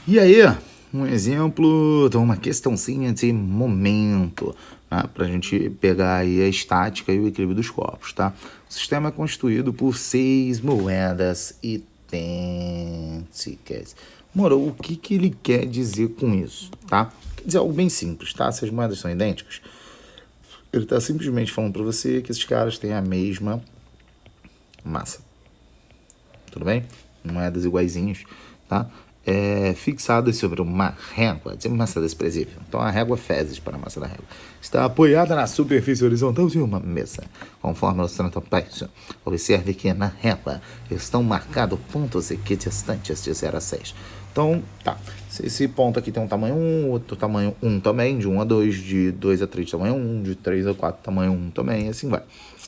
E aí, um exemplo de uma questãozinha de momento, né, para a gente pegar aí a estática e o equilíbrio dos corpos, tá? O sistema é constituído por 6 moedas idênticas. Moro, o que ele quer dizer com isso, tá? Quer dizer algo bem simples, tá? Se as moedas são idênticas, ele está simplesmente falando para você que esses caras têm a mesma massa. Tudo bem? Moedas iguaizinhas, tá? Fixadas sobre uma régua de massa desprezível. Então a régua fezes para a massa da régua está apoiada na superfície horizontal de uma mesa, conforme o santo abaixo. Observe que na régua estão marcados pontos equidistantes de 0 a 6. Então, tá. Se esse ponto aqui tem um tamanho 1, outro tamanho 1 também, de 1 a 2, de 2 a 3 tamanho 1, de 3 a 4 tamanho 1 também, e assim vai.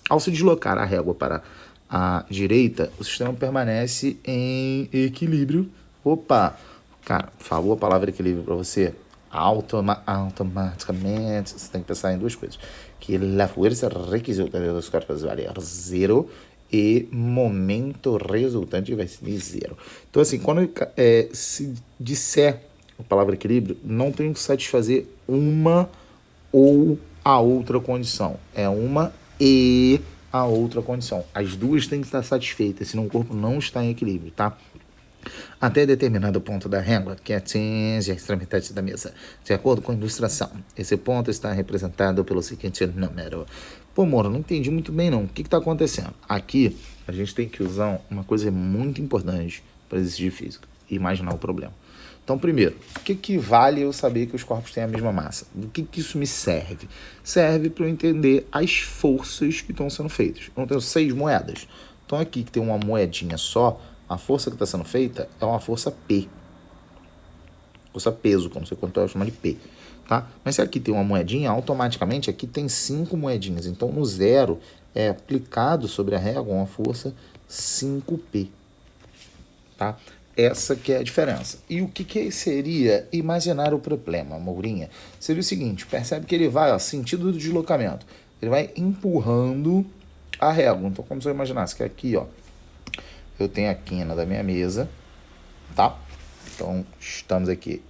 Ao se deslocar a régua para a direita, o sistema permanece em equilíbrio. Opa, cara, falou a palavra equilíbrio para você? Automaticamente, você tem que pensar em duas coisas. Que a força resultante dos corpos vale zero e momento resultante vai ser zero. Então, assim, quando se disser a palavra equilíbrio, não tem que satisfazer uma ou a outra condição. É uma e a outra condição. As duas têm que estar satisfeitas, senão o corpo não está em equilíbrio, tá? Até determinado ponto da régua, que atinge a extremidade da mesa. De acordo com a ilustração, esse ponto está representado pelo seguinte número. Pô, Moro, não entendi muito bem não. O que está acontecendo? Aqui, a gente tem que usar uma coisa muito importante para exercício físico e imaginar o problema. Então, primeiro, o que vale eu saber que os corpos têm a mesma massa? Do que isso me serve? Serve para eu entender as forças que estão sendo feitas. Eu tenho 6 moedas. Então, aqui que tem uma moedinha só, a força que está sendo feita é uma força P. Força peso, como você contou, chama de P. Tá? Mas se aqui tem uma moedinha, automaticamente aqui tem 5 moedinhas. Então, no zero é aplicado sobre a régua uma força 5P. Tá? Essa que é a diferença. E o que seria imaginar o problema, Mourinha? Seria o seguinte, percebe que ele vai, ó, sentido do deslocamento. Ele vai empurrando a régua. Então, como se eu imaginasse que aqui, ó, eu tenho a quina da minha mesa, tá? Então, estamos aqui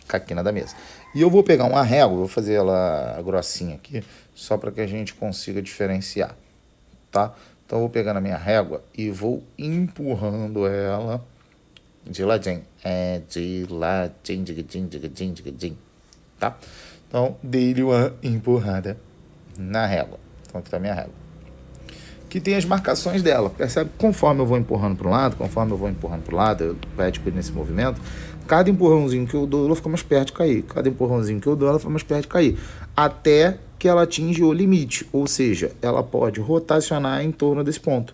com a quina da mesa. E eu vou pegar uma régua, vou fazer ela grossinha aqui, só para que a gente consiga diferenciar, tá? Então, eu vou pegar na minha régua e vou empurrando ela de ladinho. De ladinho, tá? Então, dei-lhe uma empurrada na régua. Então, aqui está a minha régua. Que tem as marcações dela. Percebe? Conforme eu vou empurrando para um lado, eu pratico nesse movimento, cada empurrãozinho que eu dou, ela fica mais perto de cair. Cada empurrãozinho que eu dou, ela fica mais perto de cair. Até que ela atinge o limite. Ou seja, ela pode rotacionar em torno desse ponto,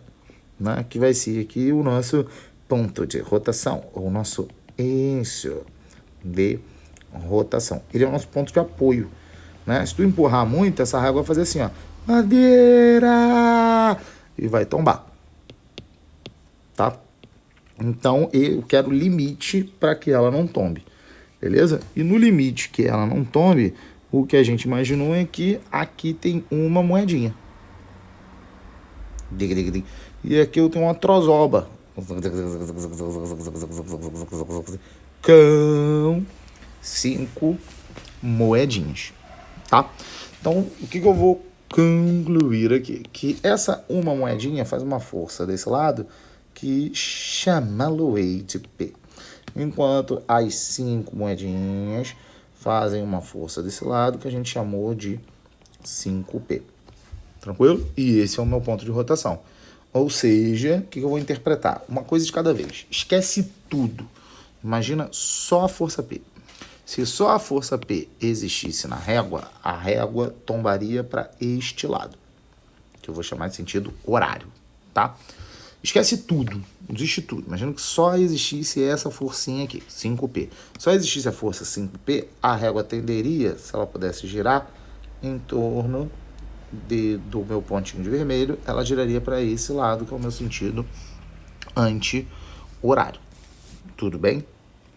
né? Que vai ser aqui o nosso ponto de rotação, ou o nosso eixo de rotação. Ele é o nosso ponto de apoio, né? Se tu empurrar muito, essa régua vai fazer assim, ó. Madeira! E vai tombar, tá? Então, eu quero limite para que ela não tombe, beleza? E no limite que ela não tombe, o que a gente imaginou é que aqui tem uma moedinha. E aqui eu tenho uma trozoba. Com 5 moedinhas, tá? Então, o que eu vou concluir aqui? Que essa uma moedinha faz uma força desse lado que chama-lo-ei de P. Enquanto as 5 moedinhas fazem uma força desse lado que a gente chamou de 5P. Tranquilo? E esse é o meu ponto de rotação. Ou seja, o que eu vou interpretar? Uma coisa de cada vez. Esquece tudo. Imagina só a força P. Se só a força P existisse na régua, a régua tombaria para este lado, que eu vou chamar de sentido horário, tá? Esquece tudo, existe tudo. Imagina que só existisse essa forcinha aqui, 5P. Só existisse a força 5P, a régua tenderia, se ela pudesse girar, em torno do meu pontinho de vermelho, ela giraria para esse lado, que é o meu sentido anti-horário. Tudo bem?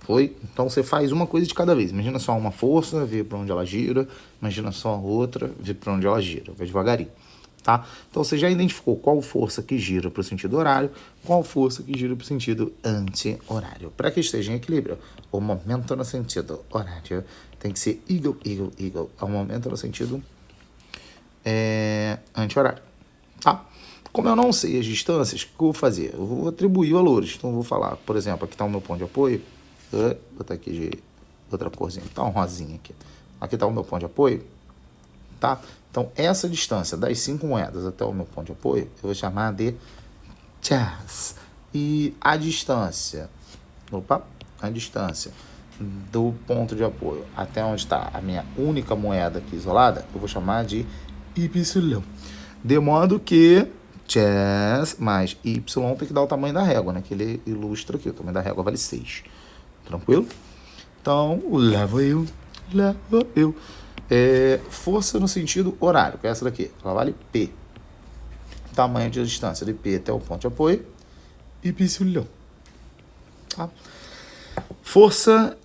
Foi? Então você faz uma coisa de cada vez. Imagina só uma força, vê para onde ela gira. Imagina só a outra, vê para onde ela gira. Vai devagarinho. tá? Então, você já identificou qual força que gira para o sentido horário, qual força que gira para o sentido anti-horário. Para que esteja em equilíbrio, o momento no sentido horário tem que ser eagle, eagle, eagle. É o momento no sentido anti-horário, tá? Como eu não sei as distâncias, o que eu vou fazer? Eu vou atribuir valores. Então, eu vou falar, por exemplo, aqui está o meu ponto de apoio. Vou botar aqui de outra corzinha. Tá um rosinha aqui. Aqui está o meu ponto de apoio. Tá? Então, essa distância das 5 moedas até o meu ponto de apoio, eu vou chamar de chas. E a distância do ponto de apoio até onde está a minha única moeda aqui isolada, eu vou chamar de y. De modo que chess mais y tem que dar o tamanho da régua, né? Que ele ilustra aqui. O tamanho da régua vale 6. Tranquilo? Então, levo eu. Força no sentido horário, que é essa daqui. Ela vale P. Tamanho de distância de P até o ponto de apoio. Y. Tá? Força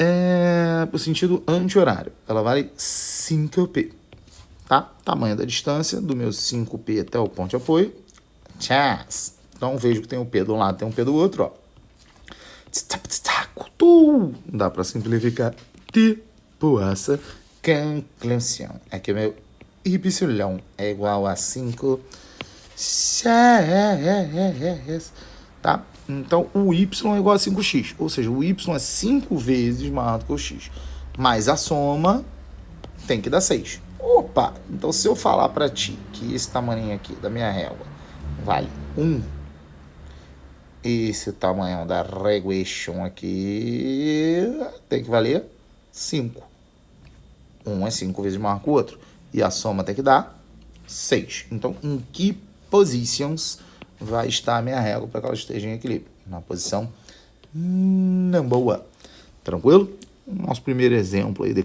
no sentido anti-horário. Ela vale 5P. Tá? Tamanho da distância do meu 5P até o ponto de apoio. Chas. Então, vejo que tem um P de um lado, tem um P do outro, ó. Dá para simplificar. Tipo essa conclusão. Aqui o meu y é igual a 5 chas. Tá? Então, o y é igual a 5x. Ou seja, o y é 5 vezes maior do que o x. Mas a soma tem que dar 6. Opa! Então, se eu falar para ti que esse tamanho aqui da minha régua vale 1, esse tamanho da reguation aqui tem que valer 5. Um é 5 vezes maior que o outro. E a soma tem que dar 6. Então, em que positions vai estar a minha régua para que ela esteja em equilíbrio? Na posição number 1. Tranquilo? Nosso primeiro exemplo aí de